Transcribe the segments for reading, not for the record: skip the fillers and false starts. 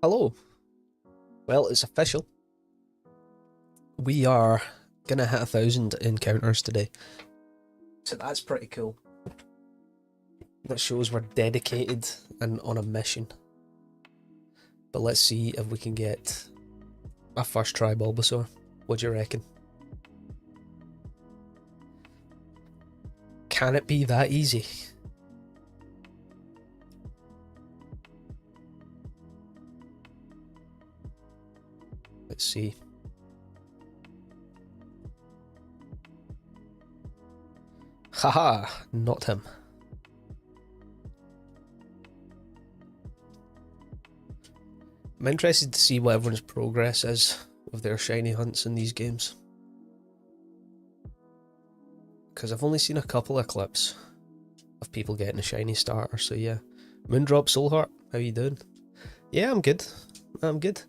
Hello. Well, it's official. We are gonna hit 1,000 encounters today. So that's pretty cool. That shows we're dedicated and on a mission. But let's see if we can get a first try Bulbasaur. What do you reckon? Can it be that easy? Let's see. Haha, not him. I'm interested to see what everyone's progress is with their shiny hunts in these games. Because I've only seen a couple of clips of people getting a shiny starter, so yeah. Moondrop Soulheart, how you doing? Yeah, I'm good. I'm good.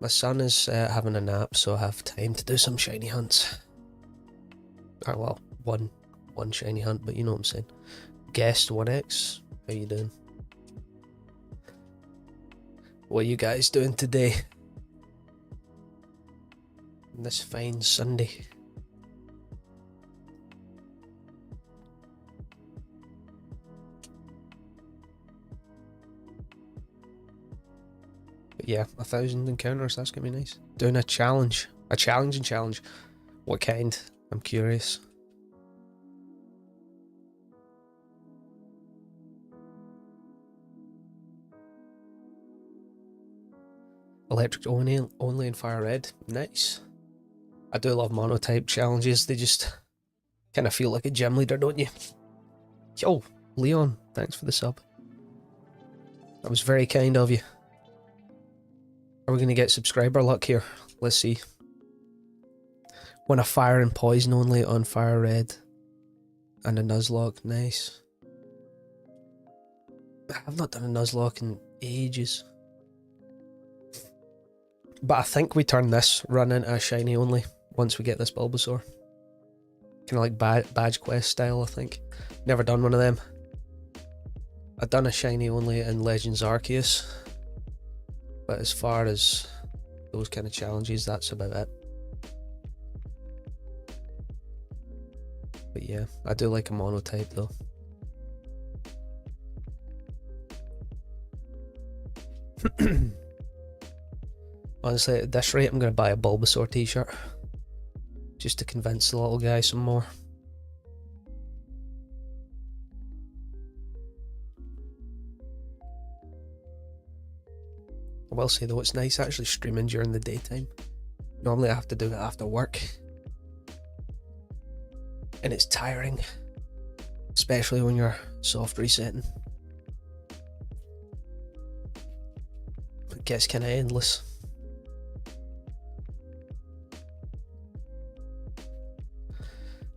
My son is having a nap, so I have time to do some shiny hunts. Or well, one shiny hunt, but you know what I'm saying. Guest 1X, how you doing? What are you guys doing today? This fine Sunday. But yeah, 1,000 encounters, that's gonna be nice. Doing a challenge. A challenging challenge. What kind? I'm curious. Electric only and fire red. Nice. I do love monotype challenges. They just kind of feel like a gym leader, don't you? Yo, Leon, thanks for the sub. That was very kind of you. Are we going to get subscriber luck here? Let's see. When a fire and poison only on fire red. And a Nuzlocke. Nice. I've not done a Nuzlocke in ages. But I think we turn this run into a shiny only once we get this Bulbasaur. Kind of like badge quest style, I think. Never done one of them. I've done a shiny only in Legends Arceus. But as far as those kind of challenges, that's about it. But yeah, I do like a monotype though. Honestly, at this rate, I'm going to buy a Bulbasaur t-shirt. Just to convince the little guy some more. I will say though, it's nice actually streaming during the daytime. Normally I have to do it after work. And it's tiring. Especially when you're soft resetting. It gets kind of endless.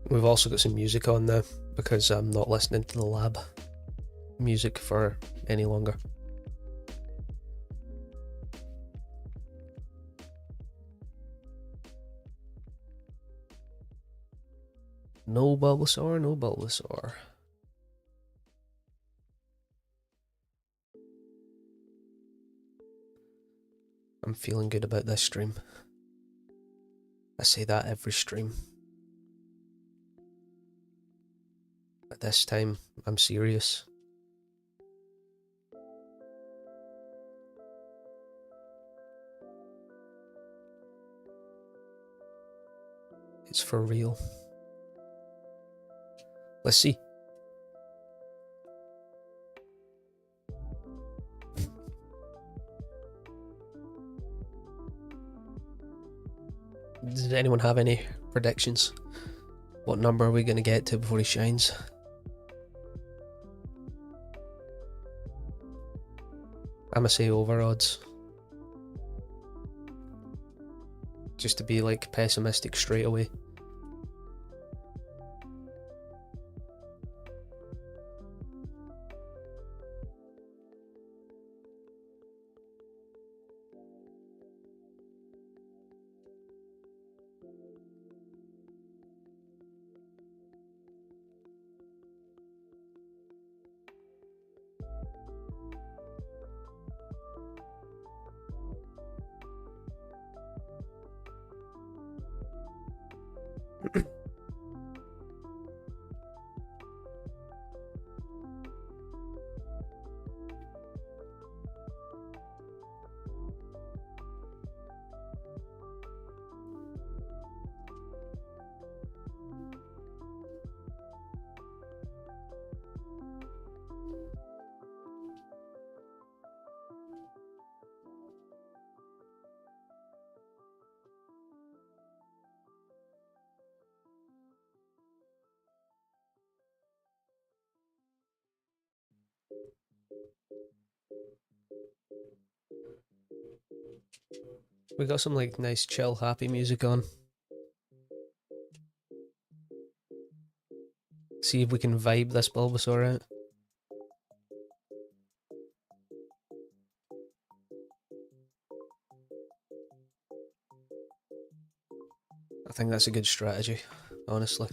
We've also got some music on now because I'm not listening to the lab music for any longer. No Bulbasaur, no Bulbasaur. I'm feeling good about this stream. I say that every stream. But this time, I'm serious. It's for real. Let's see. Does anyone have any predictions? What number are we going to get to before he shines? I'ma say over odds. Just to be like pessimistic straight away. We got some like nice chill happy music on. See if we can vibe this Bulbasaur out. I think that's a good strategy, honestly.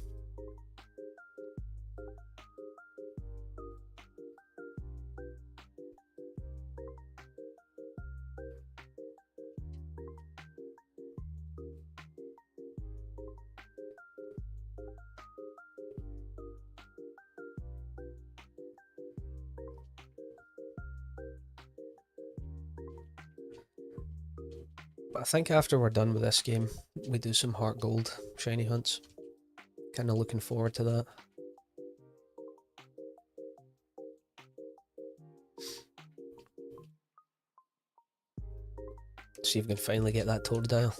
But I think after we're done with this game, we do some Heart Gold shiny hunts. Kind of looking forward to that. See if we can finally get that Totodile.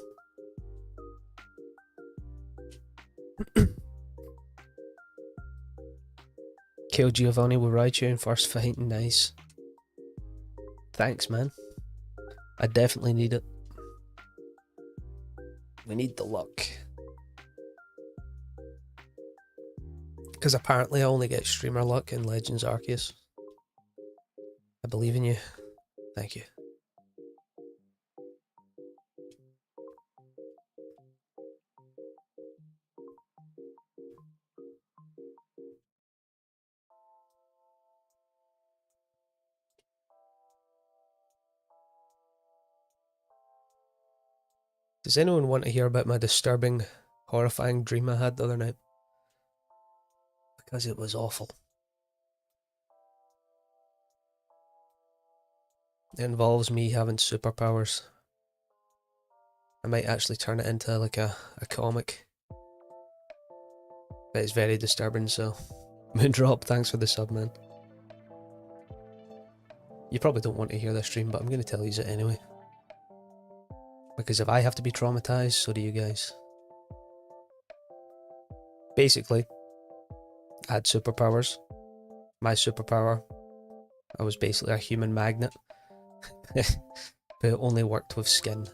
Kill Giovanni with Raichu in first fight, nice. Thanks, man. I definitely need it. We need the luck. Because apparently I only get streamer luck in Legends Arceus. I believe in you. Thank you. Does anyone want to hear about my disturbing, horrifying dream I had the other night? Because it was awful. It involves me having superpowers. I might actually turn it into like a comic. But it's very disturbing, so... Moondrop, thanks for the sub, man. You probably don't want to hear this dream, but I'm going to tell you it anyway. Because if I have to be traumatized, so do you guys. Basically, I had superpowers. My superpower, I was basically a human magnet. But it only worked with skin.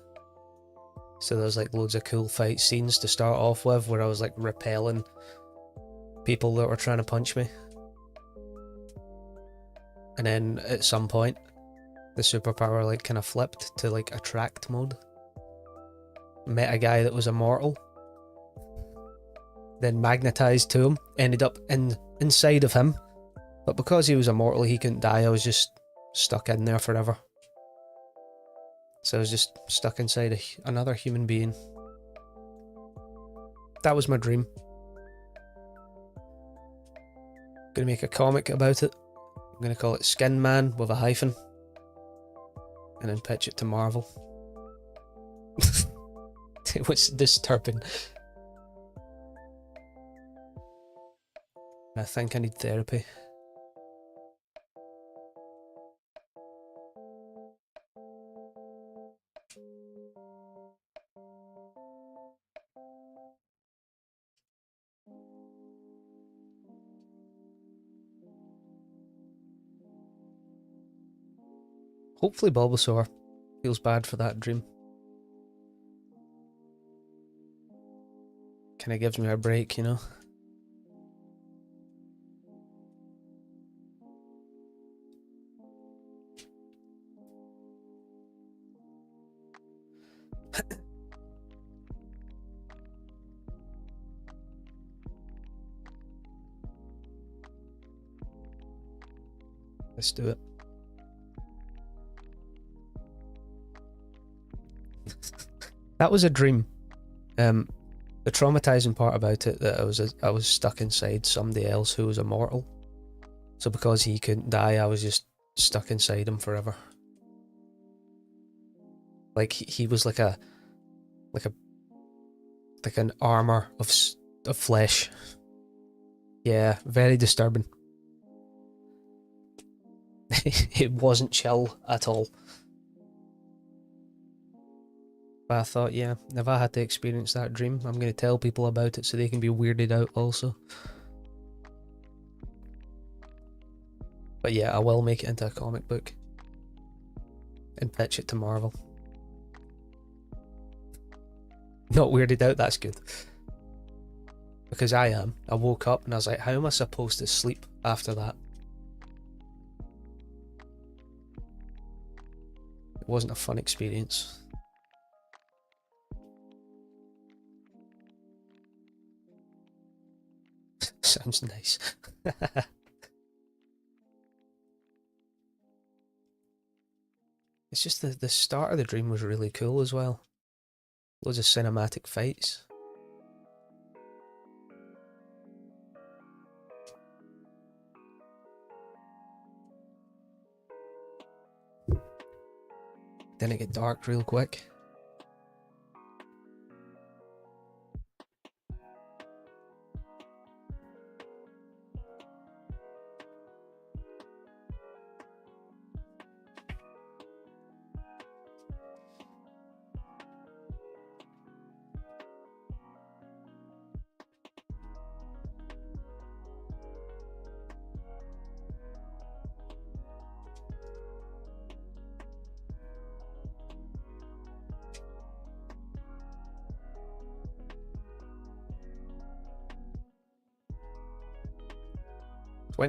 So there's like loads of cool fight scenes to start off with where I was like repelling people that were trying to punch me. And then at some point, the superpower like kind of flipped to like attract mode. Met a guy that was immortal. Then magnetized to him, ended up inside of him. But because he was immortal, he couldn't die. I was just stuck in there forever. So I was just stuck inside another human being. That was my dream. Gonna make a comic about it. I'm gonna call it Skin Man with a hyphen. And then pitch it to Marvel. It was disturbing. I think I need therapy. Hopefully Bulbasaur feels bad for that dream. Kinda gives me a break, you know? Let's do it. That was a dream. The traumatizing part about it that I was stuck inside somebody else who was immortal. So because he couldn't die, I was just stuck inside him forever. Like he was like an armor of flesh. Yeah, very disturbing. It wasn't chill at all. But I thought, yeah, if I had to experience that dream, I'm going to tell people about it so they can be weirded out also. But yeah, I will make it into a comic book. And pitch it to Marvel. not weirded out, that's good. Because I am. I woke up and I was like, how am I supposed to sleep after that? It wasn't a fun experience. Sounds nice. It's just the start of the dream was really cool as well. Loads of cinematic fights. Then it get dark real quick.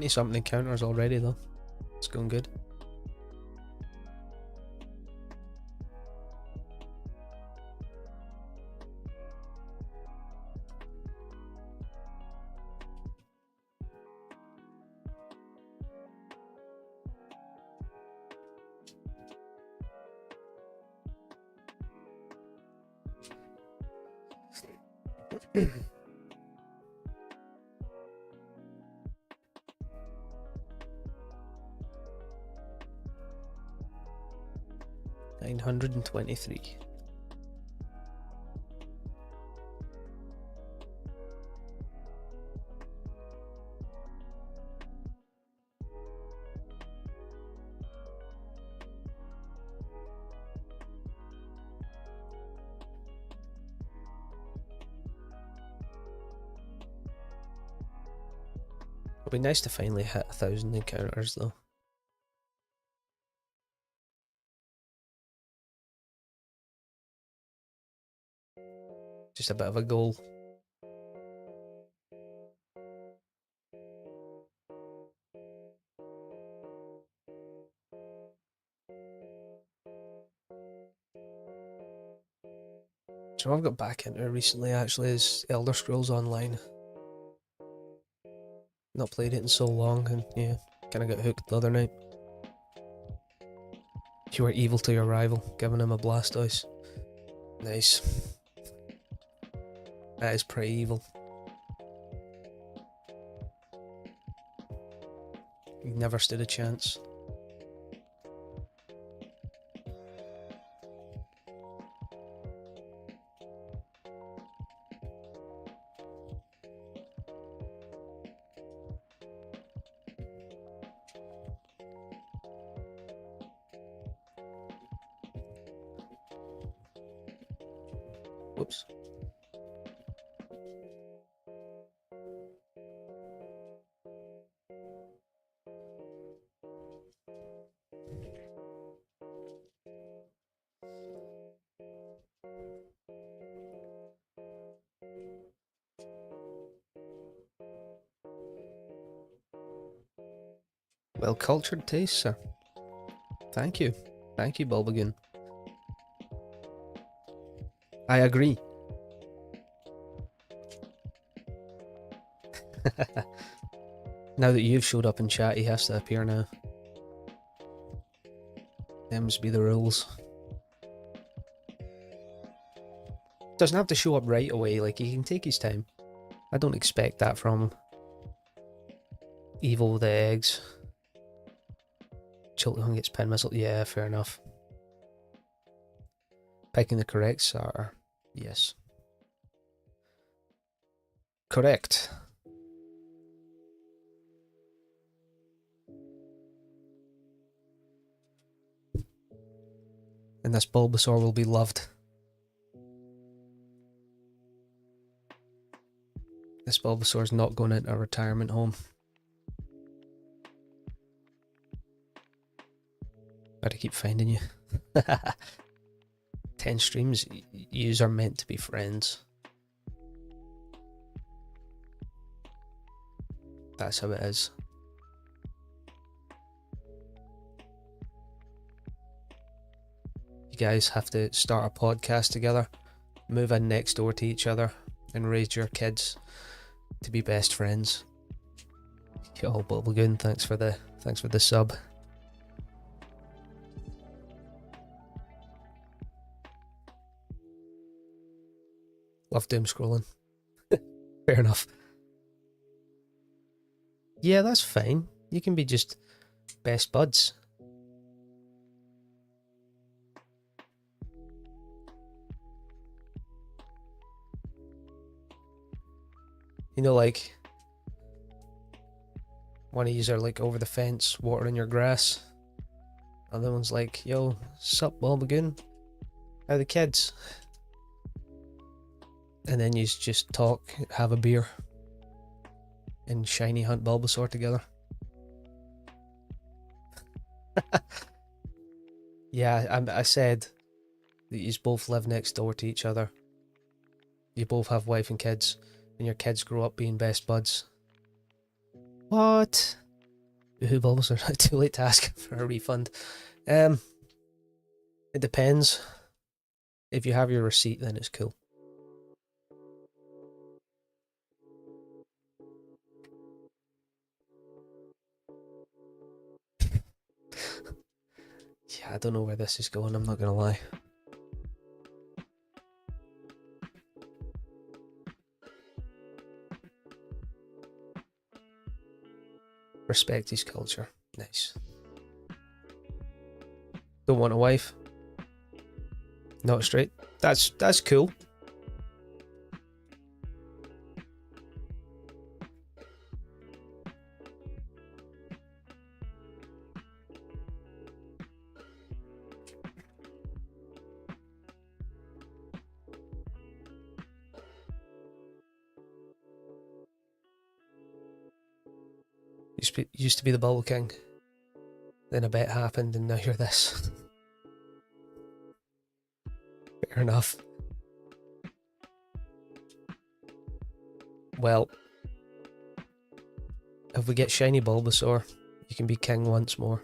Something encounters already though. It's going good. $923. It'll be nice to finally hit 1,000 encounters though. Just a bit of a goal. So I've got back into it recently actually is Elder Scrolls Online. Not played it in so long and yeah, kinda got hooked the other night. You were evil to your rival, giving him a Blastoise. Nice. That is pretty evil. He never stood a chance. Whoops. Well cultured taste, sir. Thank you. Thank you, Bulbagoon. I agree. Now that you've showed up in chat, he has to appear now. Them's be the rules. Doesn't have to show up right away, like he can take his time. I don't expect that from him. Evil with the eggs. Chilton gets pen missile. Yeah, fair enough. Picking the correct starter. Yes. Correct. And this Bulbasaur will be loved. This Bulbasaur's not going into a retirement home. Gotta keep finding you. 10 streams, yous are meant to be friends. That's how it is. You guys have to start a podcast together, move in next door to each other, and raise your kids to be best friends. Yo, Bubblegoon, thanks for the sub. Love doom scrolling. Fair enough. Yeah, that's fine. You can be just best buds. You know, like, one of yous are like over the fence watering your grass. Other one's like, yo, sup, Bulbagoon? How the kids? And then you just talk, have a beer, and shiny hunt Bulbasaur together. Yeah, I said that you both live next door to each other. You both have wife and kids, and your kids grow up being best buds. What? Who Bulbasaur? Too late to ask for a refund. It depends. If you have your receipt, then it's cool. Yeah, I don't know where this is going, I'm not gonna lie. Respect his culture. Nice. Don't want a wife. Not straight. That's cool. Used to be the Bubble King. Then a bet happened and now you're this. Fair enough. Well, if we get shiny Bulbasaur, you can be king once more.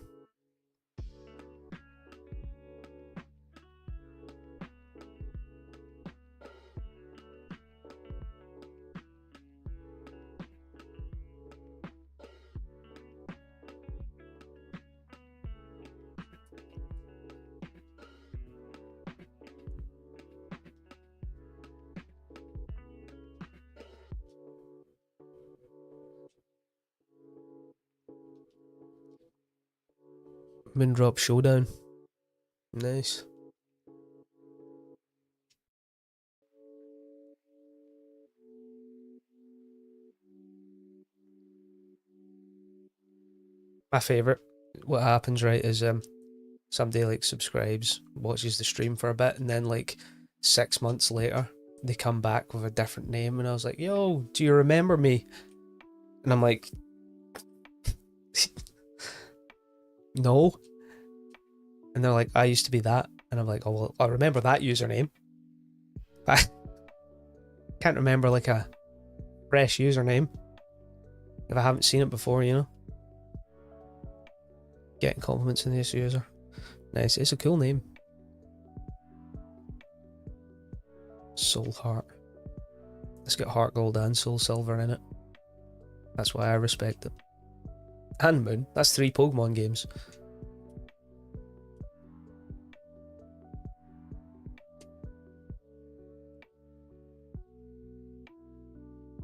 Moondrop Showdown. Nice. My favourite. What happens, right, is somebody like subscribes, watches the stream for a bit, and then like 6 months later, they come back with a different name, and I was like, yo, do you remember me? And I'm like, no. And they're like, I used to be that. And I'm like, oh, well, I remember that username. I can't remember like a fresh username if I haven't seen it before, you know? Getting compliments on this user. Nice. It's a cool name. Soul Heart. It's got Heart Gold and Soul Silver in it. That's why I respect it. And Moon. That's 3 Pokemon games.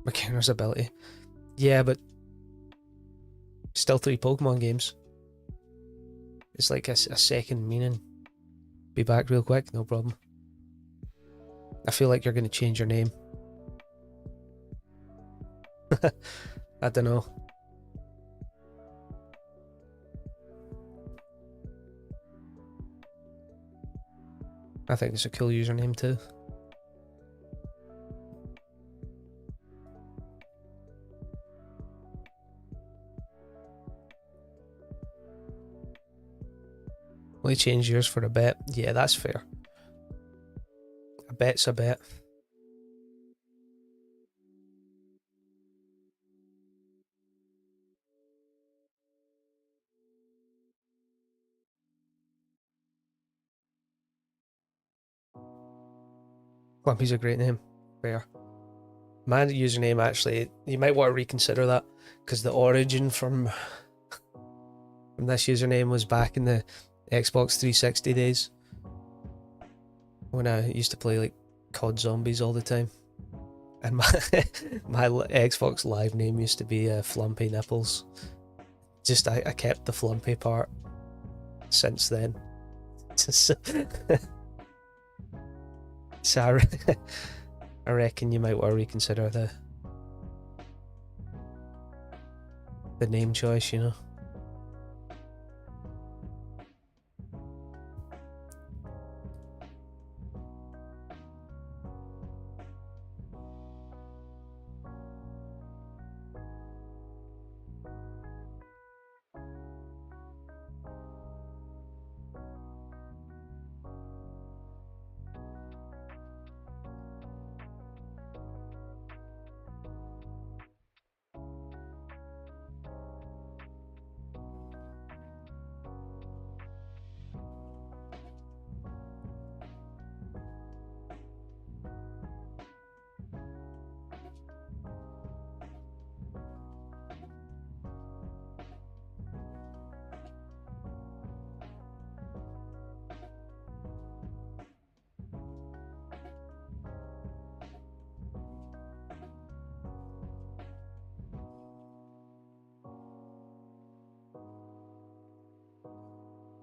McKenna's ability. Yeah, but still 3 Pokemon games. It's like a second meaning. Be back real quick, no problem. I feel like you're going to change your name. I don't know. I think it's a cool username too. Only change yours for a bet. Yeah, that's fair. bet's a bet. Clumpy's a great name. Fair. My username, actually, you might want to reconsider that, because the origin from this username was back in the Xbox 360 days, when I used to play like COD Zombies all the time. And my Xbox Live name used to be Flumpy Nipples. Just I kept the Flumpy part since then. So I reckon you might want to reconsider the name choice, you know.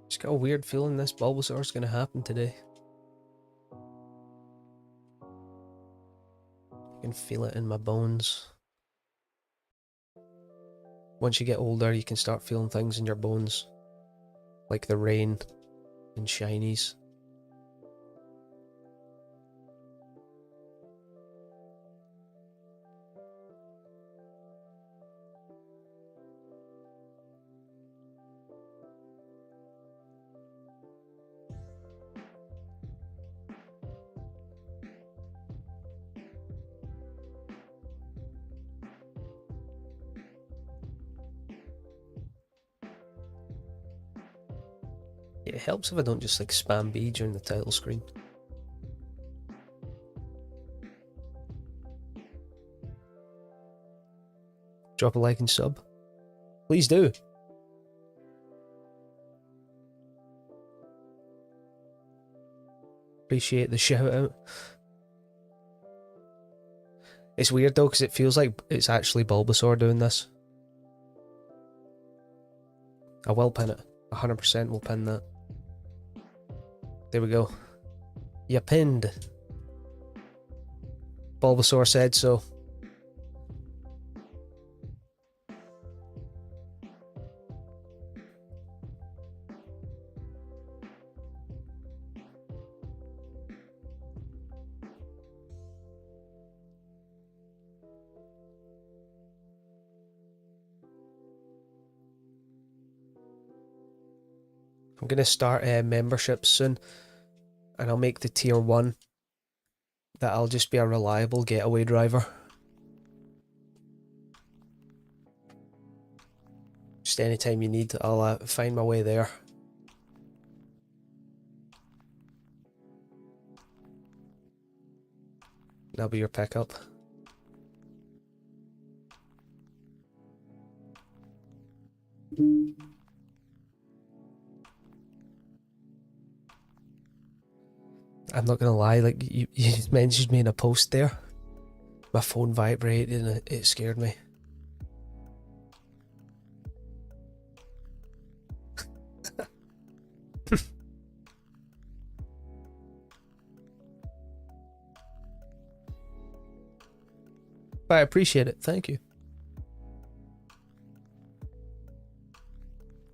Just got a weird feeling this Bulbasaur's gonna happen today. I can feel it in my bones. Once you get older, you can start feeling things in your bones, like the rain and shinies. It helps if I don't just like spam B during the title screen. Drop a like and sub. Please do. Appreciate the shout out. It's weird though, because it feels like it's actually Bulbasaur doing this. I will pin it. 100% will pin that. There we go. You pinned. Bulbasaur said so. I'm going to start memberships soon, and I'll make the tier 1 that I'll just be a reliable getaway driver. Just anytime you need, I'll find my way there. That'll be your pickup. I'm not gonna lie, like you mentioned me in a post there. My phone vibrated and it scared me. But I appreciate it, thank you.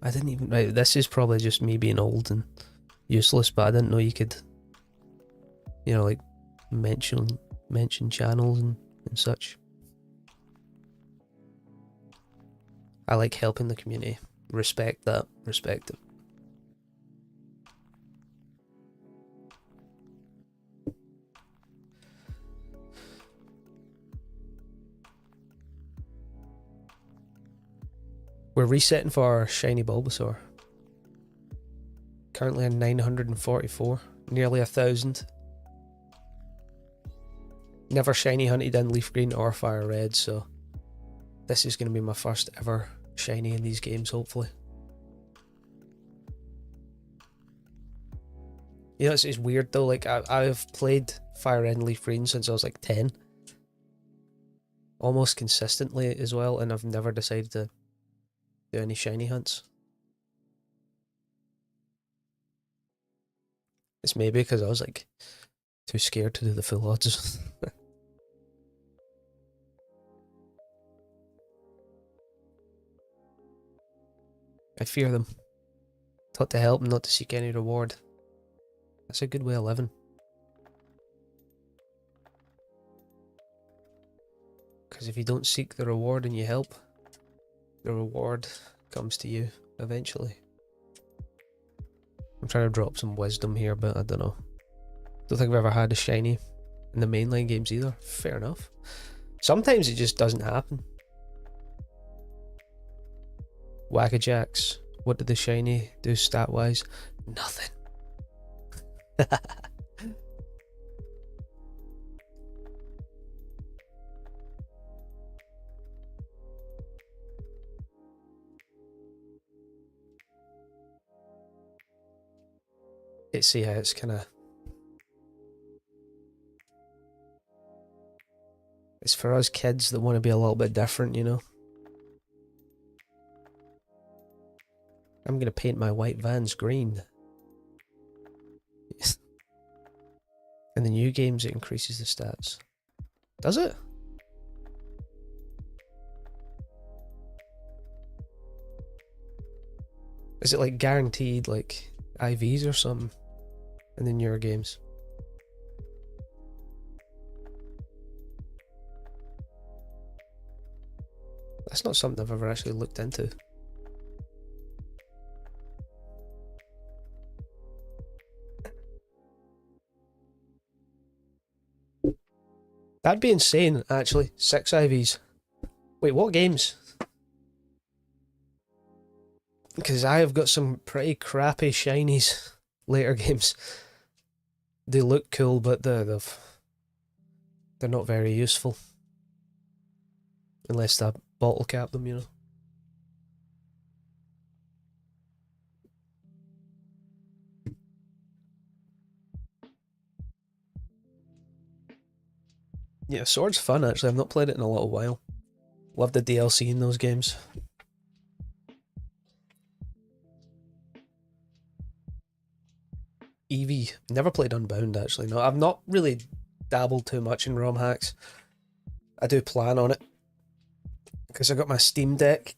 I didn't even, right, this is probably just me being old and useless, but I didn't know you could, you know, like mention channels and such. I like helping the community. Respect that. Respect it. We're resetting for our shiny Bulbasaur. Currently on 944, nearly 1,000. Never shiny hunted in Leaf Green or Fire Red, so this is going to be my first ever shiny in these games, hopefully. You know, it's weird though, like I've played Fire Red and Leaf Green since I was like 10. Almost consistently as well, and I've never decided to do any shiny hunts. It's maybe because I was like too scared to do the full odds. I fear them. Taught to help, not to seek any reward. That's a good way of living. Because if you don't seek the reward and you help, the reward comes to you eventually. I'm trying to drop some wisdom here, but I don't know. Don't think I've ever had a shiny in the mainline games either. Fair enough. Sometimes it just doesn't happen. Whackajacks. What did the shiny do stat-wise? Nothing. It's kind of... It's for us kids that want to be a little bit different, you know? I'm going to paint my white Vans green. In the new games, it increases the stats. Does it? Is it like guaranteed, like IVs or something in the newer games? That's not something I've ever actually looked into. That'd be insane, actually. 6 IVs. Wait, what games? Because I have got some pretty crappy shinies later games. They look cool, but they're not very useful. Unless I bottle cap them, you know. Yeah, Sword's fun actually. I've not played it in a little while. Love the DLC in those games. Eevee. Never played Unbound actually. No, I've not really dabbled too much in ROM hacks. I do plan on it. Because I got my Steam Deck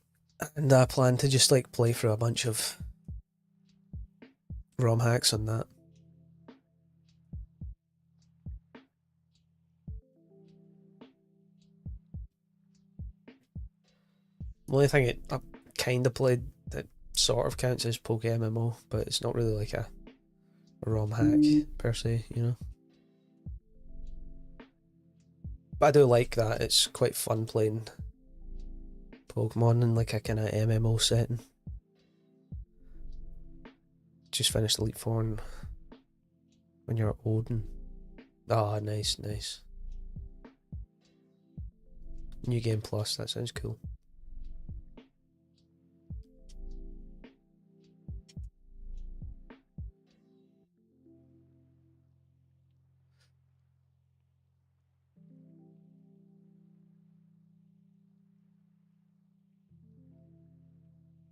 and I plan to just like play through a bunch of ROM hacks on that. The only thing I kind of played that sort of counts as Poke MMO, but it's not really like a ROM hack per se, you know. But I do like that. It's quite fun playing Pokemon in like a kind of MMO setting. Just finished Elite Four when you're Odin. Ah, oh, nice, nice. New Game Plus, that sounds cool.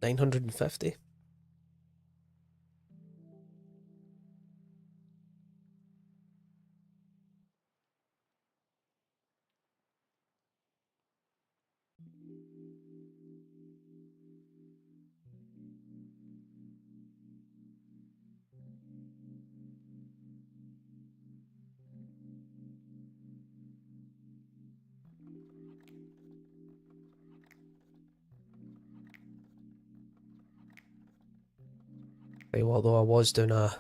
$950. Although I was doing a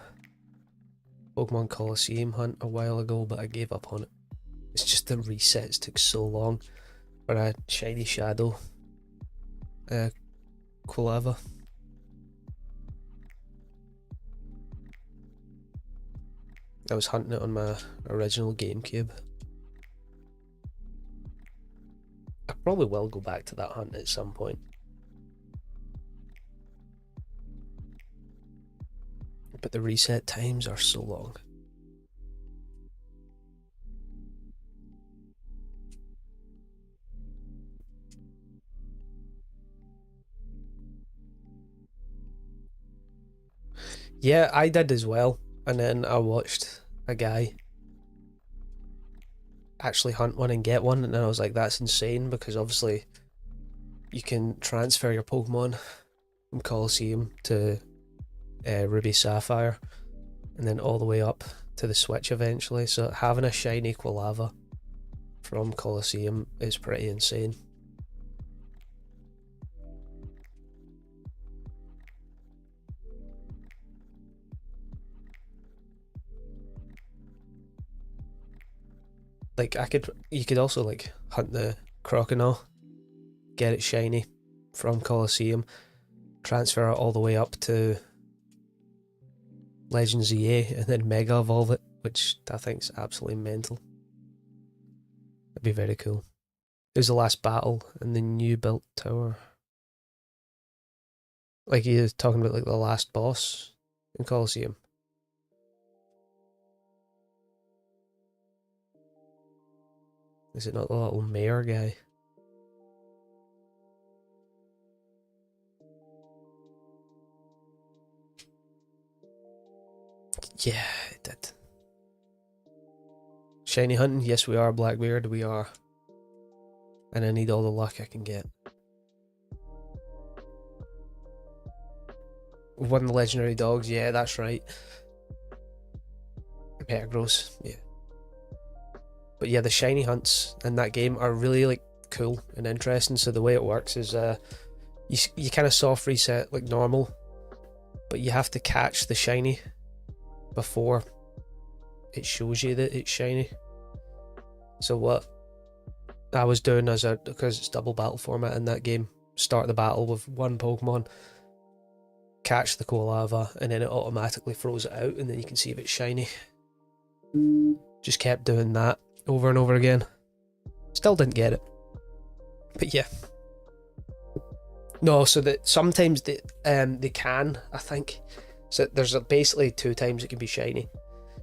Pokemon Coliseum hunt a while ago, but I gave up on it. It's just the resets took so long for a shiny shadow Quilava. I was hunting it on my original GameCube. I probably will go back to that hunt at some point. But the reset times are so long. Yeah, I did as well. And then I watched a guy actually hunt one and get one, and then I was like, that's insane, because obviously you can transfer your Pokemon from Colosseum to Ruby Sapphire, and then all the way up to the Switch eventually. So having a shiny Quilava from Colosseum is pretty insane. Like you could also like hunt the Croconaw, get it shiny from Colosseum, transfer it all the way up to Legends EA, and then Mega Evolve it, which I think is absolutely mental. That'd be very cool. It was the last battle in the new built tower. Like he was talking about like the last boss in Colosseum. Is it not the little mayor guy? Yeah, it did. Shiny hunting? Yes, we are, Blackbeard, we are. And I need all the luck I can get. We've won the legendary dogs, yeah, that's right. Metagross, yeah. But yeah, the shiny hunts in that game are really like cool and interesting. So the way it works is you kind of soft reset like normal, but you have to catch the shiny before it shows you that it's shiny. So what I was doing because it's double battle format in that game, start the battle with one Pokemon, catch the Quilava, and then it automatically throws it out, and then you can see if it's shiny. Just kept doing that over and over again. Still didn't get it. But yeah. No, so that sometimes they can, I think. So there's basically 2 times it can be shiny.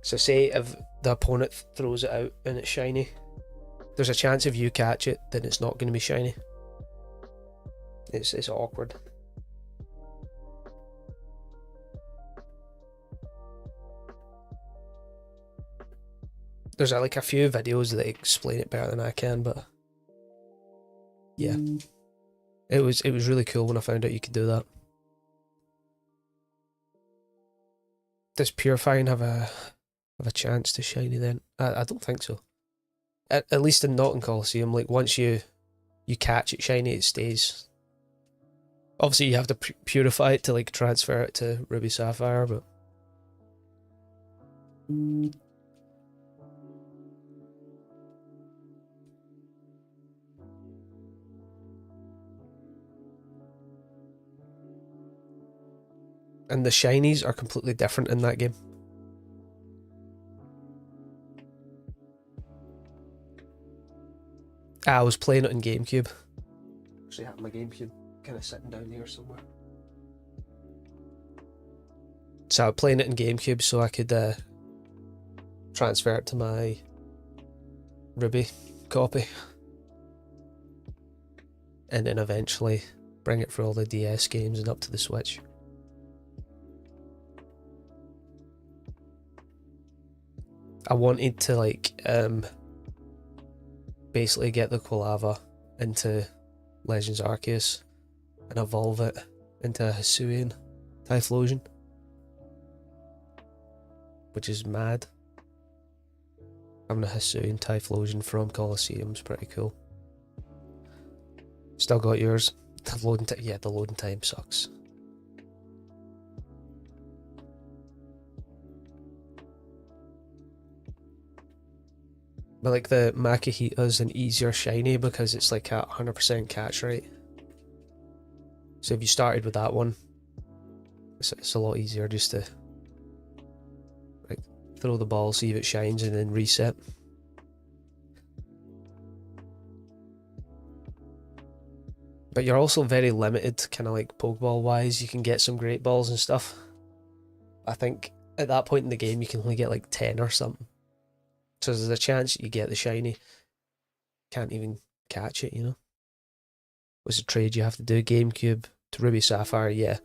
So say if the opponent throws it out and it's shiny, there's a chance if you catch it, then it's not going to be shiny. It's awkward. There's like a few videos that explain it better than I can, but yeah, it was really cool when I found out you could do that. Does Purifying have a chance to shiny then? I don't think so. At least in not in Colosseum. Like once you catch it shiny, it stays. Obviously, you have to purify it to like transfer it to Ruby Sapphire, but. And the shinies are completely different in that game. I was playing it in GameCube. Actually, I have my GameCube kind of sitting down here somewhere. So I was playing it in GameCube so I could transfer it to my Ruby copy. And then eventually bring it for all the DS games and up to the Switch. I wanted to like basically get the Quilava into Legends Arceus and evolve it into a Hisuian Typhlosion, which is mad. Having a Hisuian Typhlosion from Colosseum's pretty cool. Still got yours. The loading time, yeah, the loading time sucks. But like the Makihita's an easier shiny because it's like a 100% catch rate. So if you started with that one, it's a lot easier just to like throw the ball, see if it shines, and then reset. But you're also very limited, kind of like Pokeball wise. You can get some great balls and stuff. I think at that point in the game, you can only get like 10 or something. So there's a chance you get the shiny, can't even catch it, you know? Was a trade you have to do. GameCube to Ruby Sapphire, yeah.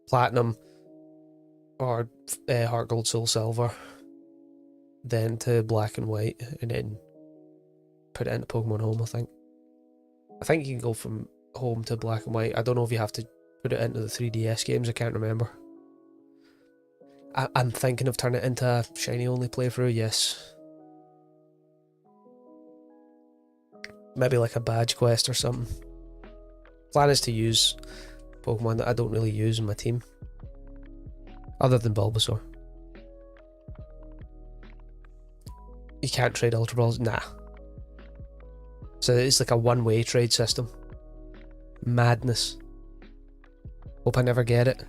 Platinum or Heart Gold Soul Silver. Then to Black and White, and then put it into Pokemon Home, I think. I think you can go from Home to Black and White. I don't know if you have to put it into the 3DS games, I can't remember. I'm thinking of turning it into a shiny only playthrough, yes. Maybe like a badge quest or something. Plan is to use Pokemon that I don't really use in my team. Other than Bulbasaur. You can't trade Ultra Balls? Nah. So it's like a one-way trade system. Madness. Hope I never get it.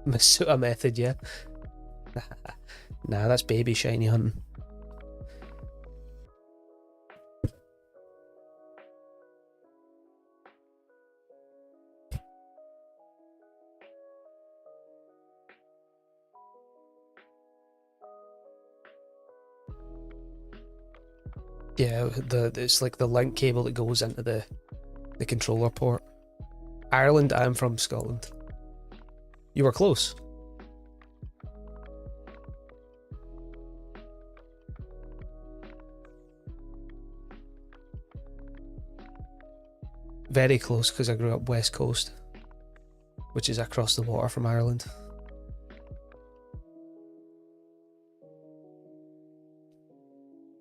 Masuta method, yeah. Nah, that's baby shiny hunting. Yeah, it's like the link cable that goes into the controller port. Ireland, I'm from Scotland. You were close. Very close, because I grew up West Coast, which is across the water from Ireland.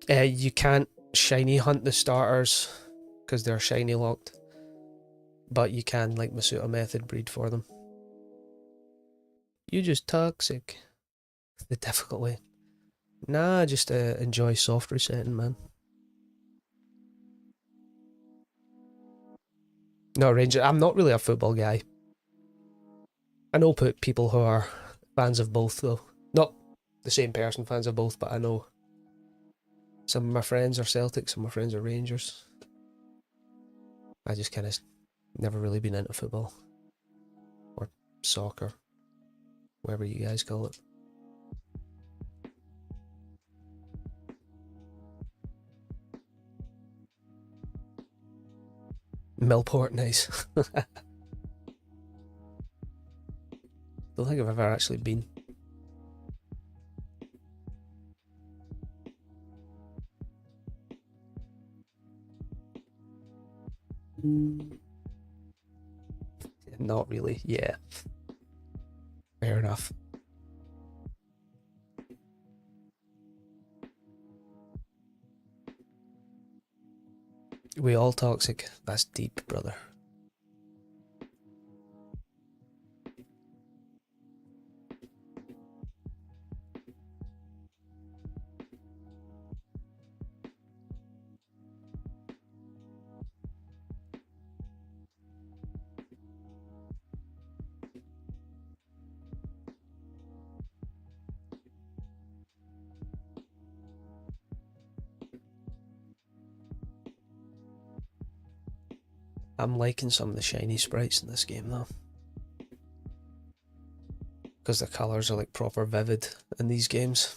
You can't shiny hunt the starters because they're shiny locked, but you can, like Masuta method, breed for them. You just toxic. The difficult way. Nah, just enjoy soft resetting, man. No, Ranger, I'm not really a football guy. I know people who are fans of both, though. Not the same person fans of both, but I know some of my friends are Celtic, some of my friends are Rangers. I just kind of never really been into football. Or soccer. Whatever you guys call it. Millport, nice. Don't think I've ever actually been. Not really, yeah. Fair enough. We all toxic. That's deep, brother. I'm liking some of the shiny sprites in this game though. Because the colours are like proper vivid in these games.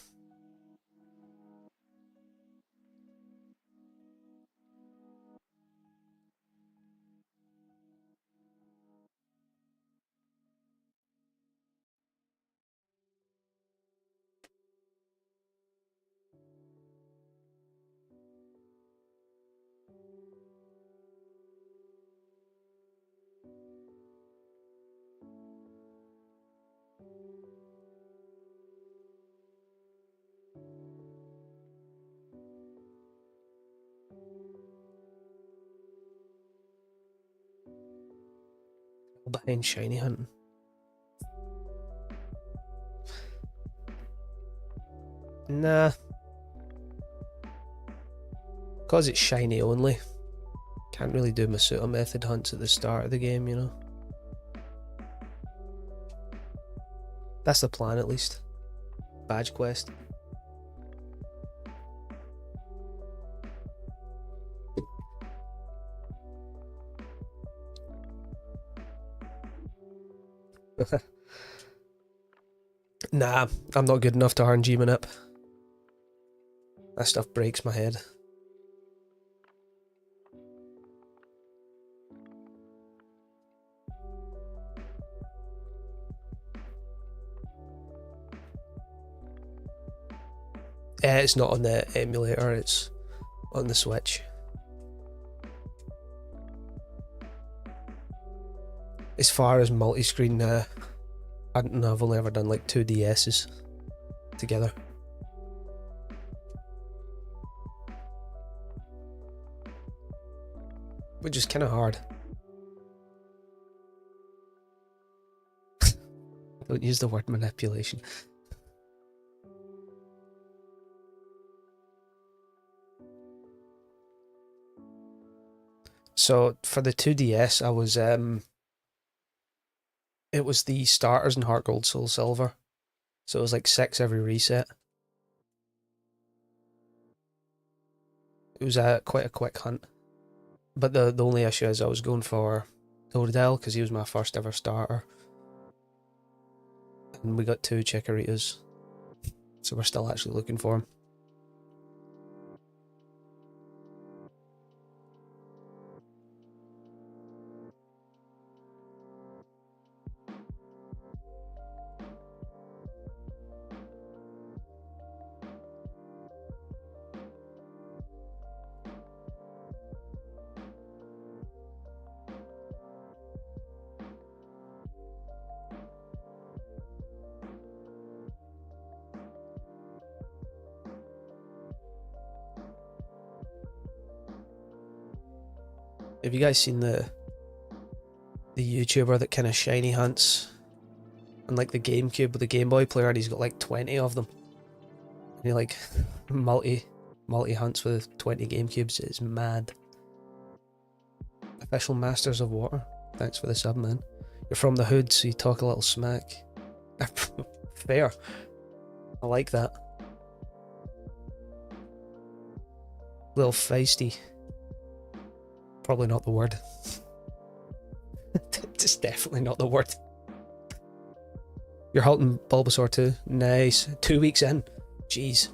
Behind shiny hunting. Nah. Because it's shiny only. Can't really do Masuta method hunts at the start of the game, you know. That's the plan, at least. Badge quest. Nah, I'm not good enough to RNG manip. That stuff breaks my head. It's not on the emulator, it's on the Switch. As far as multi-screen, I've only ever done like 2 DSs together. Which is kind of hard. Don't use the word manipulation. So for the 2DS, I was it was the starters in Heart Gold Soul Silver. So it was like 6 every reset. It was quite a quick hunt. But the only issue is I was going for Totodile because he was my first ever starter. And we got 2 Chikoritas. So we're still actually looking for him. Have you guys seen the YouTuber that kind of shiny hunts on like the GameCube with the Game Boy player, and he's got like 20 of them? And he like multi hunts with 20 GameCubes. It's mad. Official Masters of Water. Thanks for the sub, man. You're from the hood, so you talk a little smack. Fair. I like that. Little feisty. Probably not the word. It's definitely not the word. You're halting Bulbasaur too? Nice. 2 weeks in. Jeez.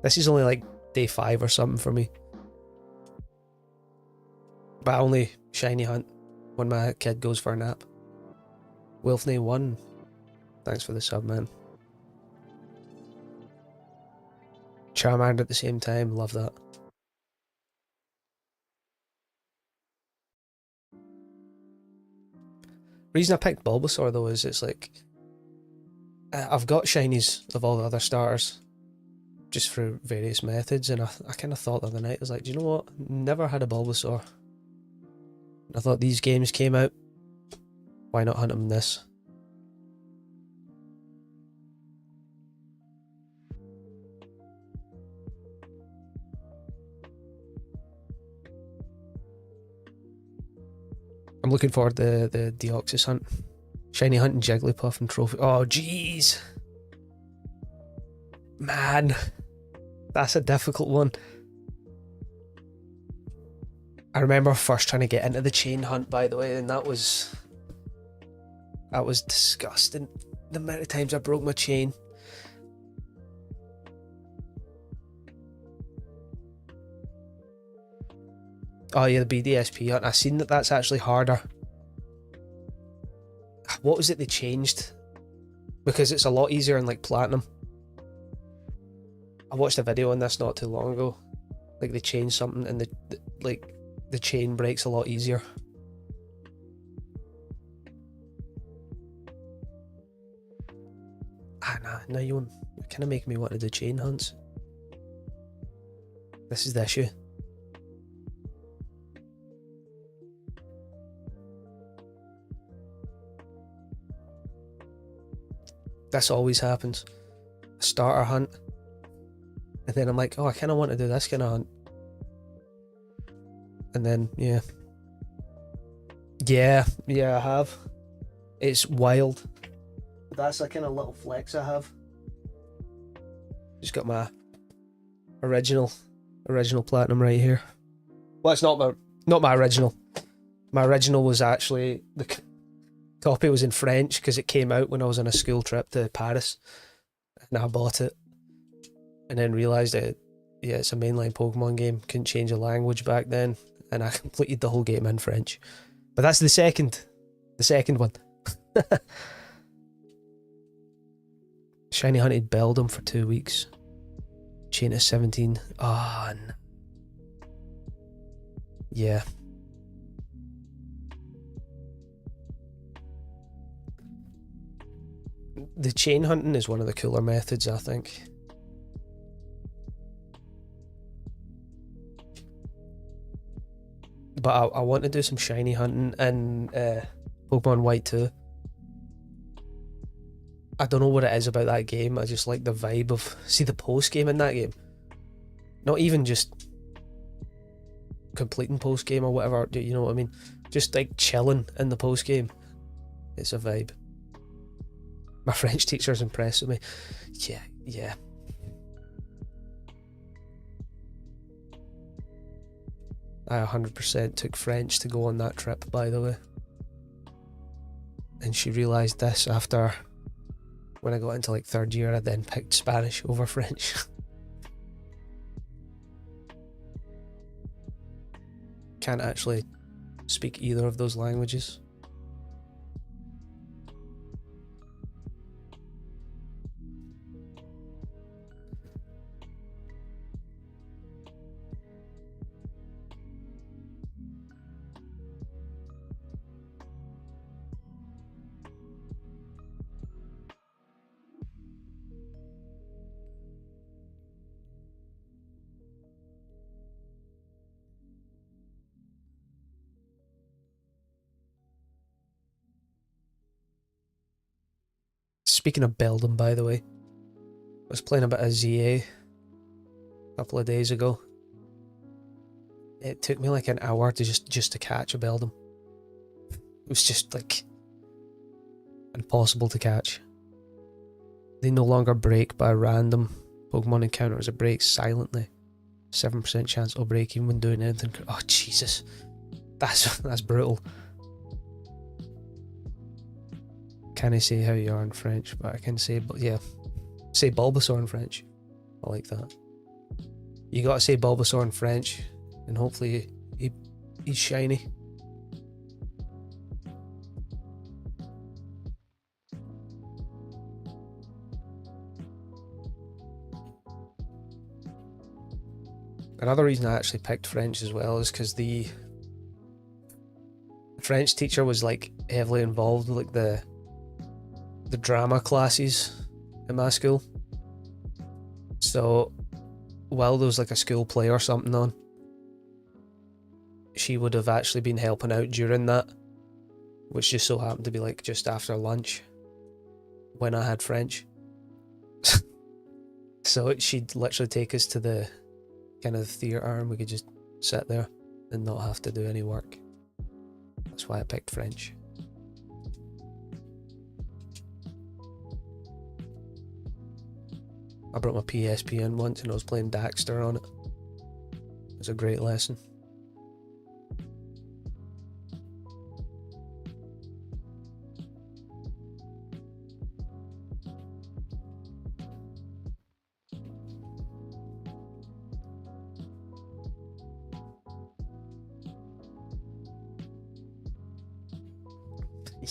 This is only like day 5 or something for me. But I only shiny hunt when my kid goes for a nap. Wilfney1. Thanks for the sub, man. Charmander at the same time. Love that. Reason I picked Bulbasaur though is it's like I've got shinies of all the other starters just through various methods, and I kind of thought the other night, I was like, do you know what? Never had a Bulbasaur. And I thought these games came out, why not hunt them in this? I'm looking forward to the Deoxys hunt. Shiny hunting Jigglypuff and Trophy. Oh, jeez. Man. That's a difficult one. I remember first trying to get into the chain hunt, by the way, and that was disgusting. The amount of times I broke my chain. Oh yeah, the BDSP hunt. I've seen that that's actually harder. What was it they changed? Because it's a lot easier in like Platinum. I watched a video on this not too long ago. Like they changed something and the chain breaks a lot easier. Nah, you're kind of making me want to do chain hunts. This is the issue. This always happens. A starter hunt. And then I'm like, oh, I kind of want to do this kind of hunt. And then, yeah. Yeah, I have. It's wild. That's a kind of little flex I have. Just got my original platinum right here. Well, it's not my original. My original was actually, the copy was in French because it came out when I was on a school trip to Paris, and I bought it, and then realised that yeah, it's a mainline Pokemon game. Couldn't change the language back then, and I completed the whole game in French. But that's the second one. Shiny hunted Beldum for 2 weeks. Chain of 17. Ah, oh, yeah. The chain hunting is one of the cooler methods, I think. But I want to do some shiny hunting in Pokemon White 2. I don't know what it is about that game. I just like the vibe of, see the post game in that game. Not even just completing post game or whatever. You know what I mean? Just like chilling in the post game. It's a vibe. My French teacher's impressed with me. Yeah. I 100% took French to go on that trip, by the way. And she realised this after, when I got into like 3rd year, I then picked Spanish over French. Can't actually speak either of those languages. Speaking of Beldum, by the way, I was playing a bit of ZA a couple of days ago. It took me like an hour to just to catch a Beldum. It was just like impossible to catch. They no longer break by random Pokemon encounters. It breaks silently. 7% chance it'll break even when doing anything. Oh Jesus, that's brutal. Can I say how you are in French? But I can say, but yeah, say Bulbasaur in French. I like that. You gotta say Bulbasaur in French, and hopefully he's shiny. Another reason I actually picked French as well is because the French teacher was like heavily involved with like the drama classes in my school. So while there was like a school play or something on, she would have actually been helping out during that, which just so happened to be like just after lunch when I had French. So she'd literally take us to the kind of theatre and we could just sit there and not have to do any work. That's why I picked French. I brought my PSP in once and I was playing Daxter on it. It was a great lesson.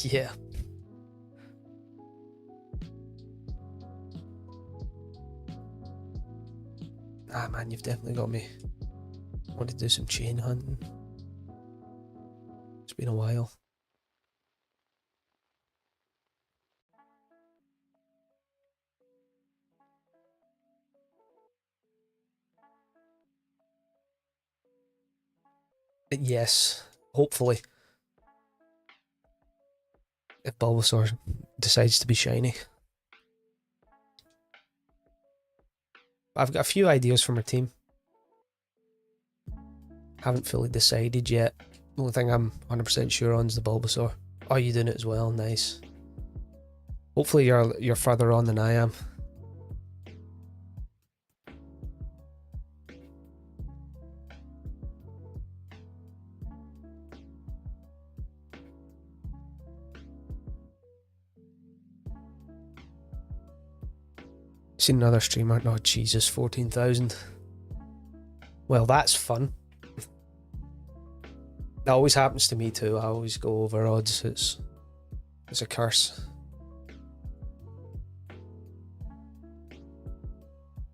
Yeah. Ah man, you've definitely got me. I want to do some chain hunting. It's been a while. Yes, hopefully. If Bulbasaur decides to be shiny. I've got a few ideas for my team. Haven't fully decided yet. The only thing I'm 100% sure on is the Bulbasaur. Oh, you doing it as well? Nice. Hopefully you're further on than I am. Seen another streamer. Oh Jesus, 14,000. Well, that's fun. That always happens to me too. I always go over odds. It's a curse.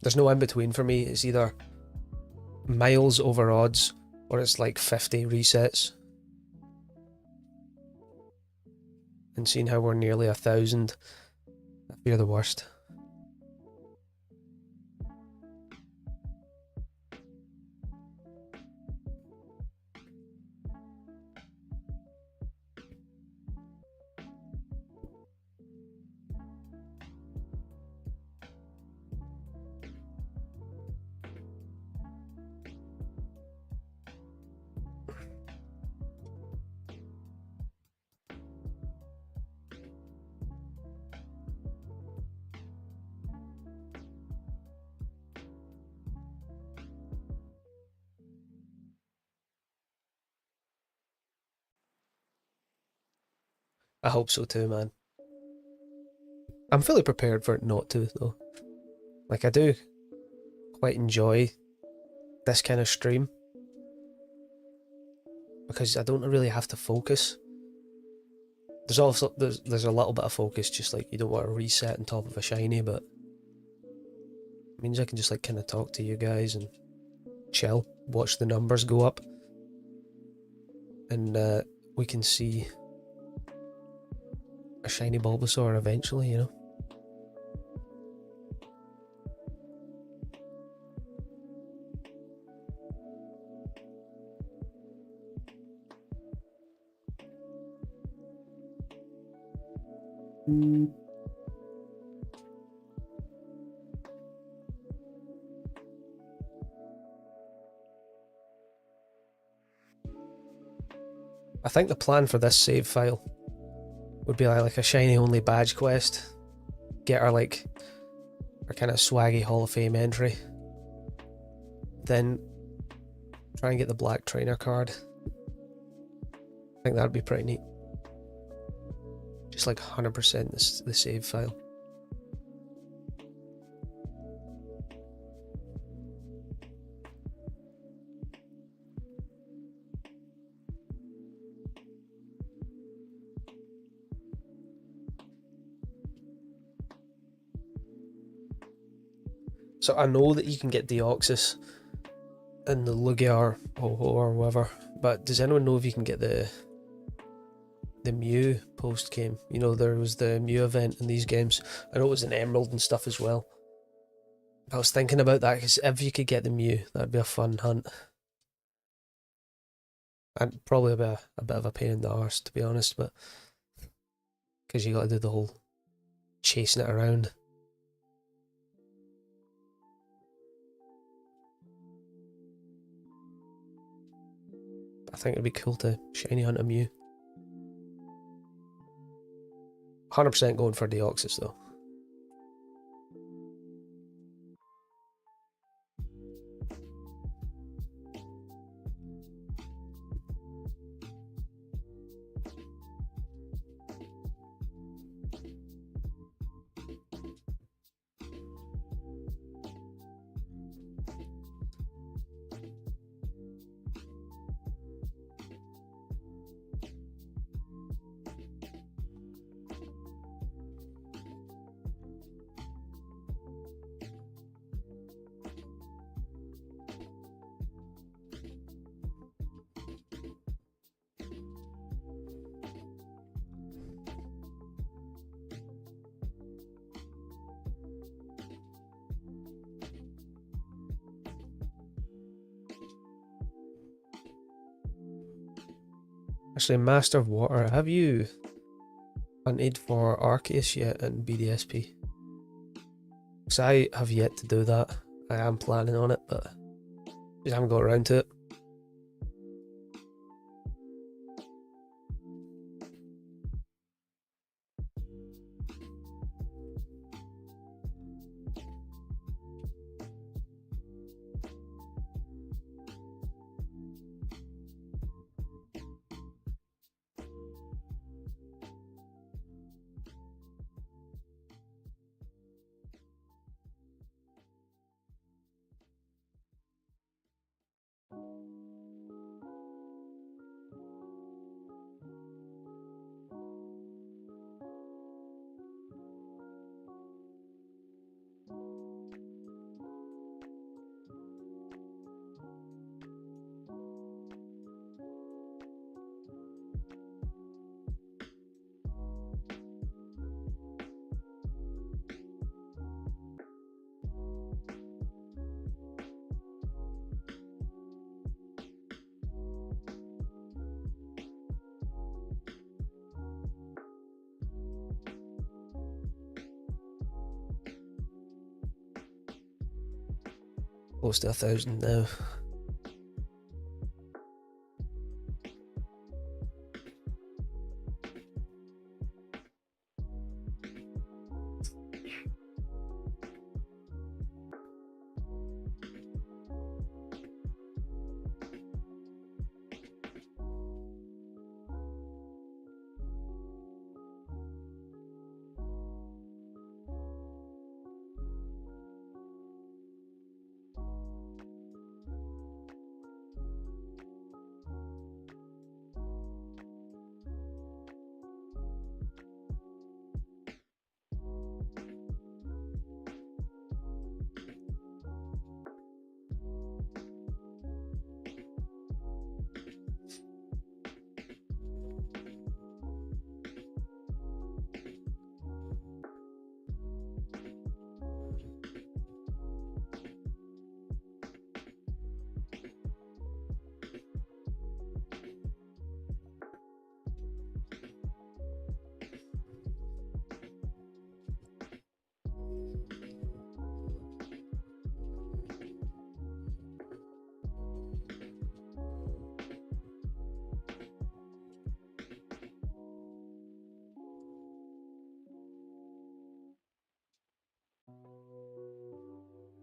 There's no in between for me. It's either miles over odds or it's like 50 resets. And seeing how we're nearly 1,000, I fear the worst. I hope so too, man. I'm fully prepared for it not to, though. Like, I do quite enjoy this kind of stream because I don't really have to focus. There's also there's a little bit of focus, just like you don't want to reset on top of a shiny, but it means I can just like kind of talk to you guys and chill, watch the numbers go up, and we can see a shiny Bulbasaur eventually, you know. I think the plan for this save file would be like a shiny only badge quest. Get our like our kind of swaggy Hall of Fame entry. Then try and get the black trainer card. I think that'd be pretty neat. Just like 100% the save file. So I know that you can get Deoxys in the Lugia or whatever, but does anyone know if you can get the Mew post game? You know, there was the Mew event in these games. I know it was an Emerald and stuff as well. I was thinking about that because if you could get the Mew, that'd be a fun hunt. And probably a bit of a pain in the arse, to be honest, but because you got to do the whole chasing it around. I think it'd be cool to shiny hunt a Mew. 100% going for Deoxys though. Actually, Master of Water, have you hunted for Arceus yet in BDSP? Because I have yet to do that. I am planning on it, but just haven't got around to it. Close to 1,000 now.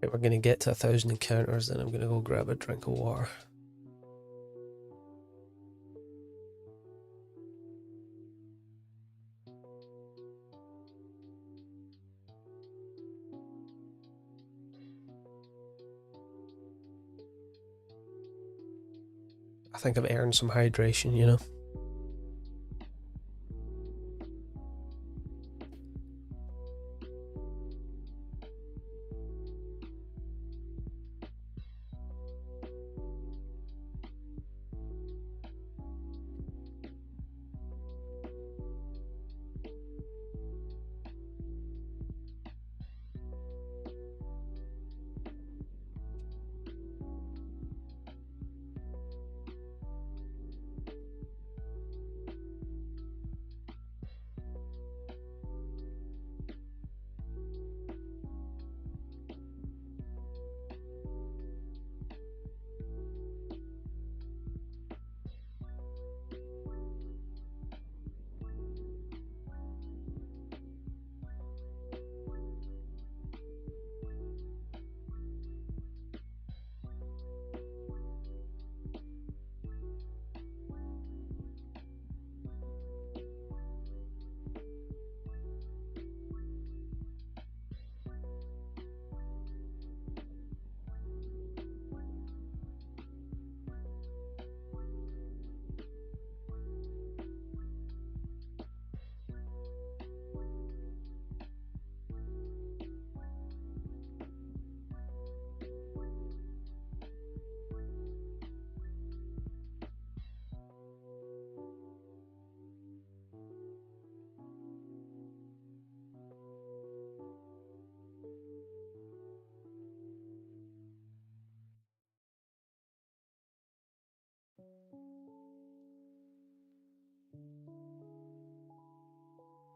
Right, we're gonna get to 1,000 encounters, then I'm gonna go grab a drink of water. I think I've earned some hydration, you know?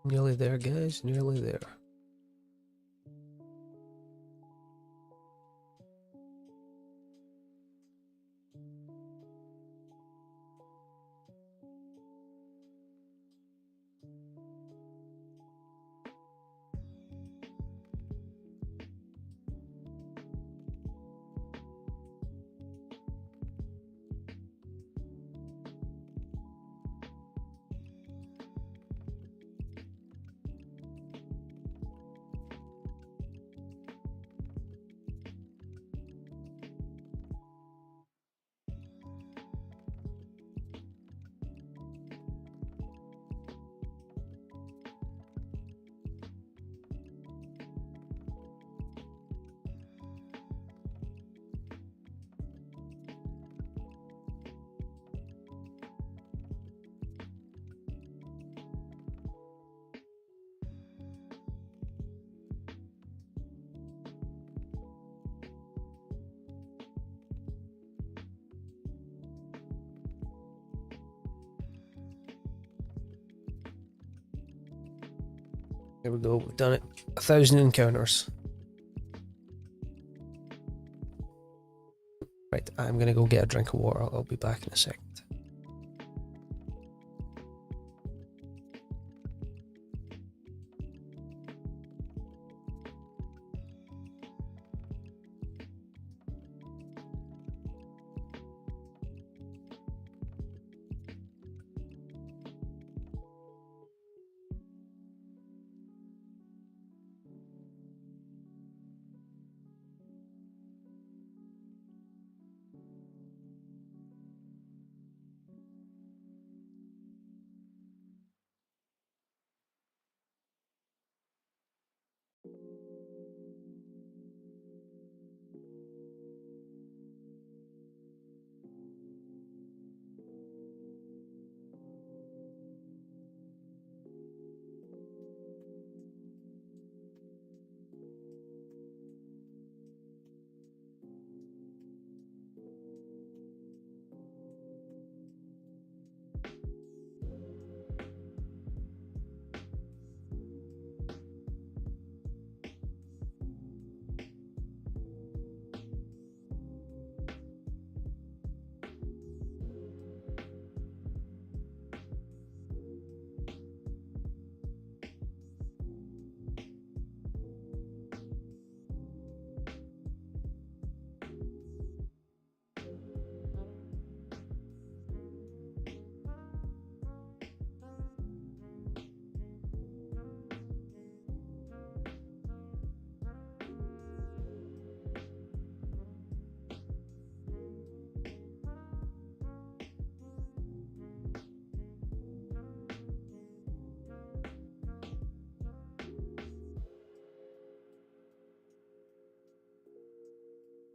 Nearly there, guys, nearly there. There we go, we've done it. 1,000 encounters. I'm gonna go get a drink of water. I'll be back in a second.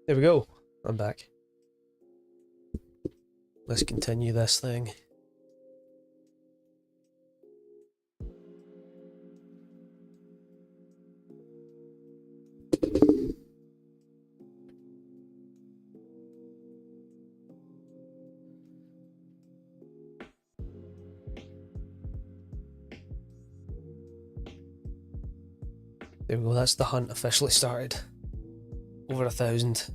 There we go. I'm back. Let's continue this thing. There we go, that's the hunt officially started. Over 1,000.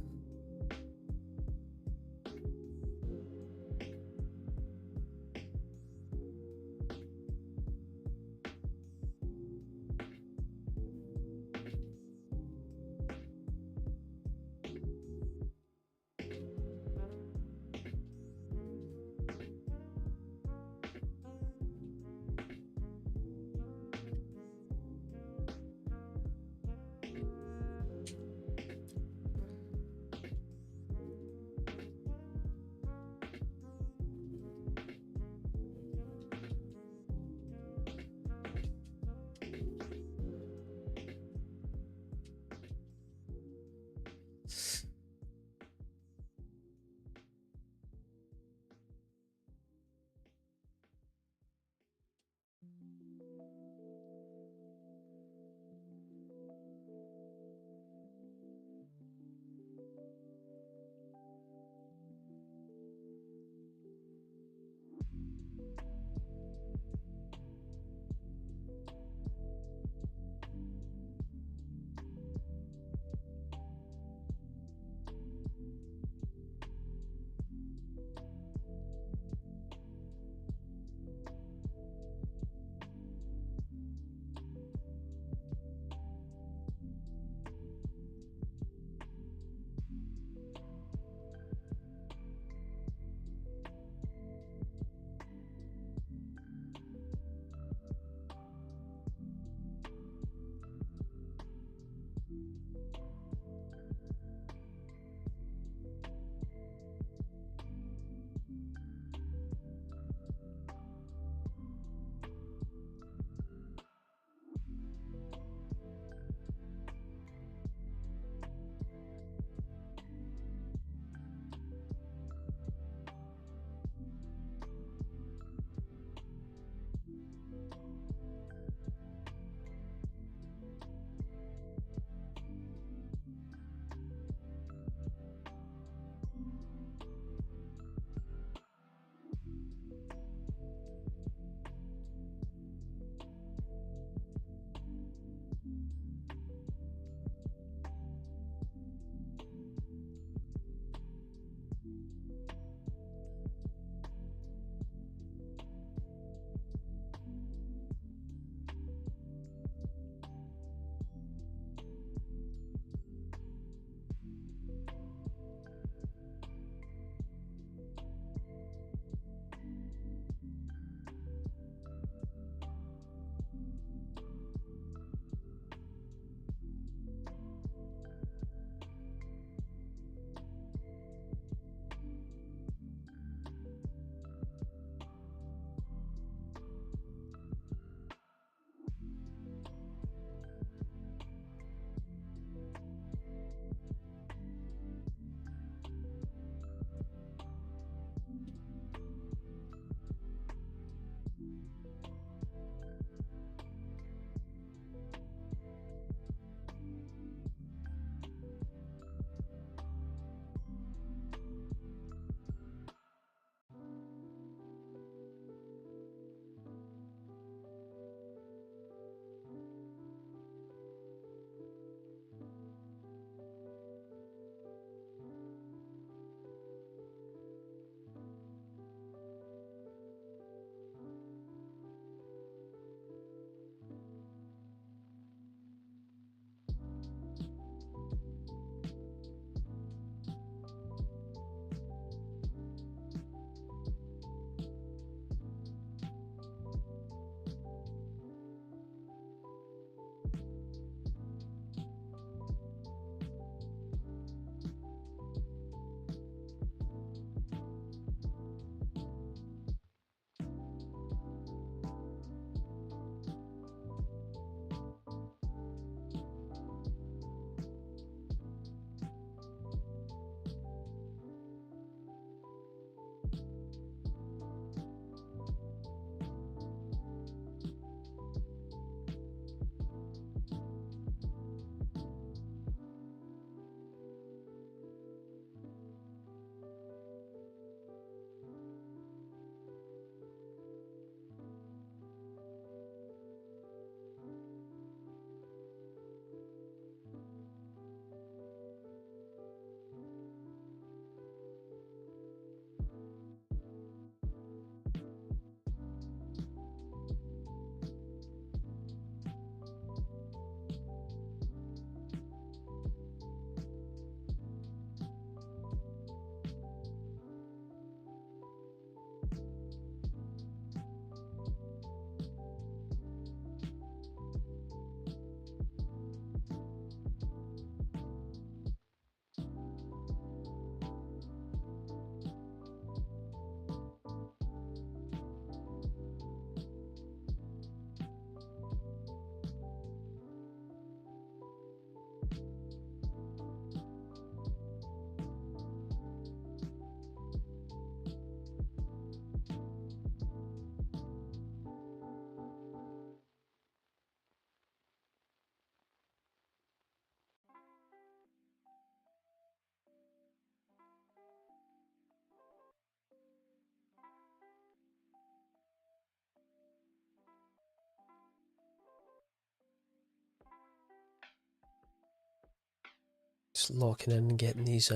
just locking in and getting these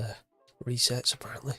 resets apparently.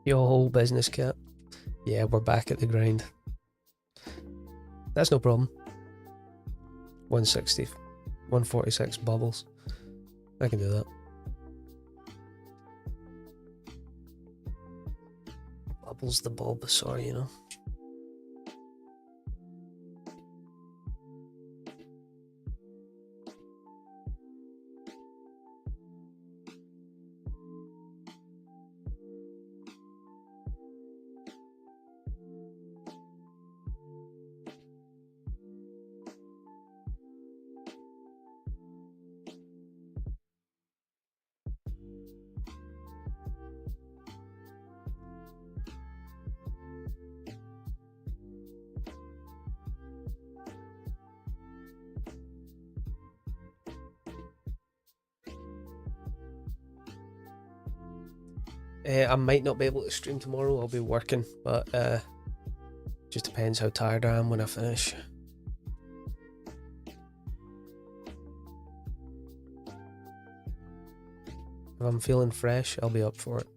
Your whole business, cat. Yeah, we're back at the grind. That's no problem. 160, 146 bubbles. I can do that. Bubbles the Bulbasaur, you know. I might not be able to stream tomorrow, I'll be working, but just depends how tired I am when I finish. If I'm feeling fresh, I'll be up for it.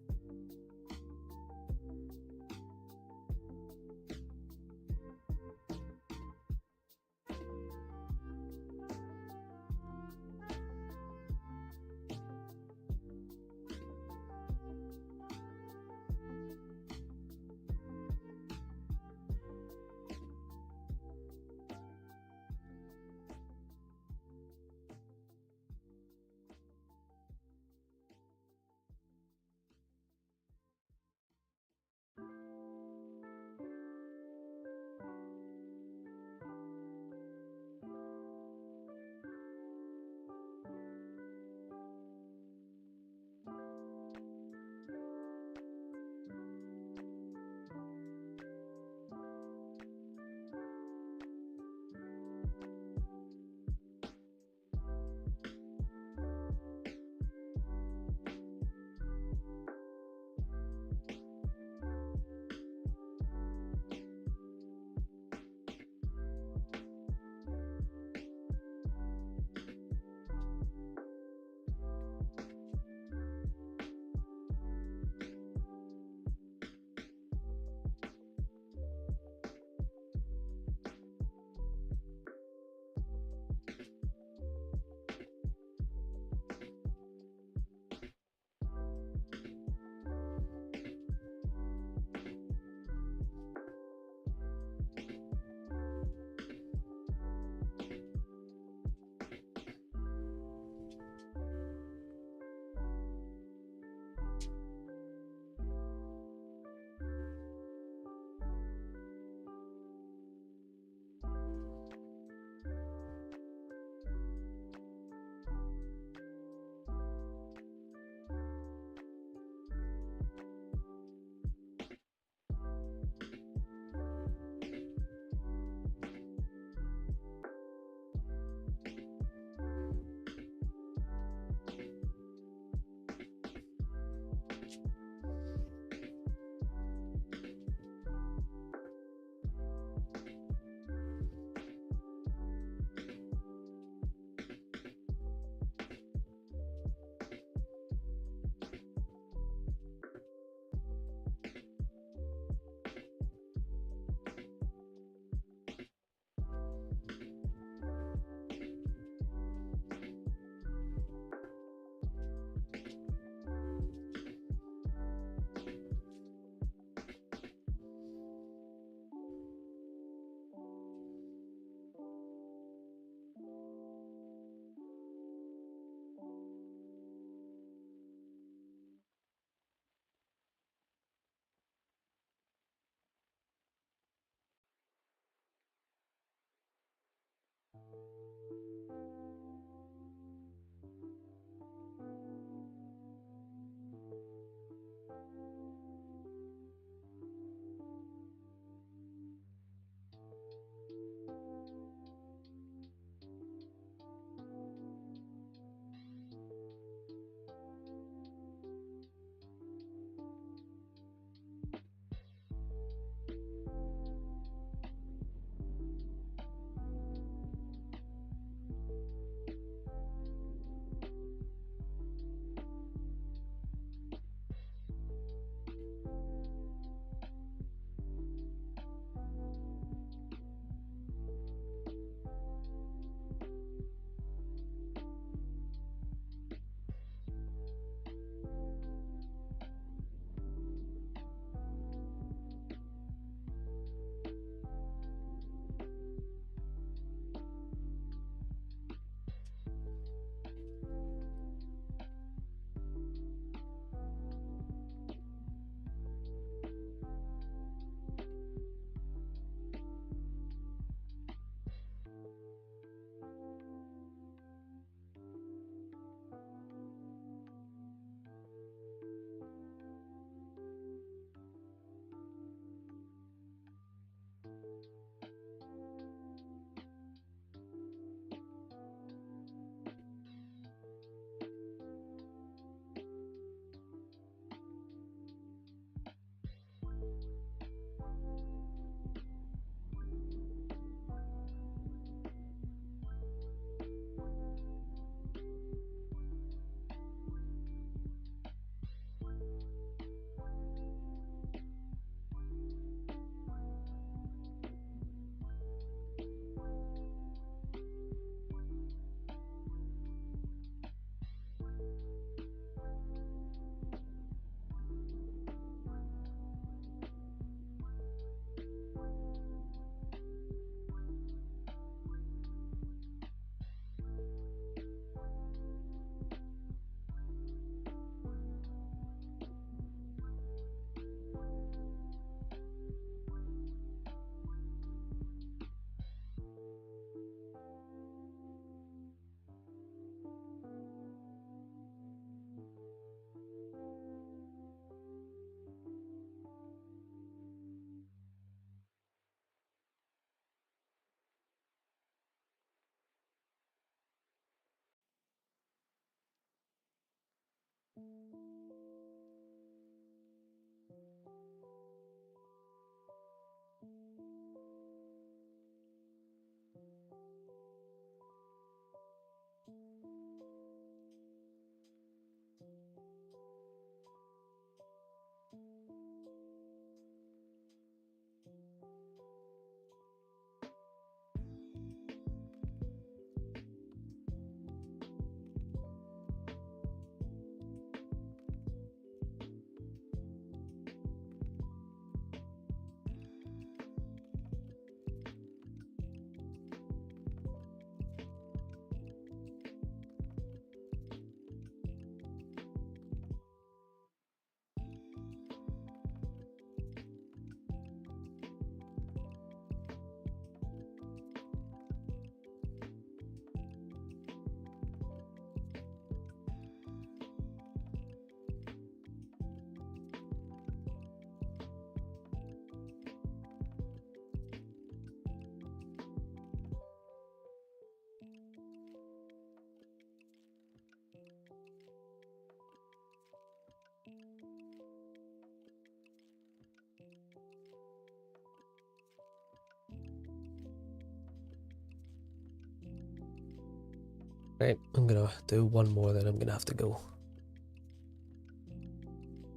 Right, I'm gonna do one more, then I'm gonna have to go.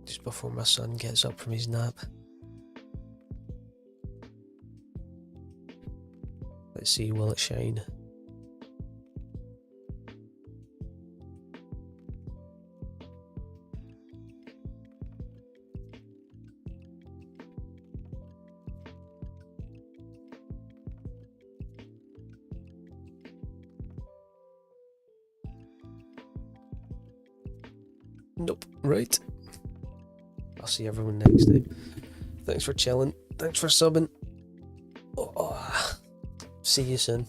Just before my son gets up from his nap. Let's see, will it shine? Nope. Right. I'll see everyone next time. Thanks for chilling. Thanks for subbing. Oh, see you soon.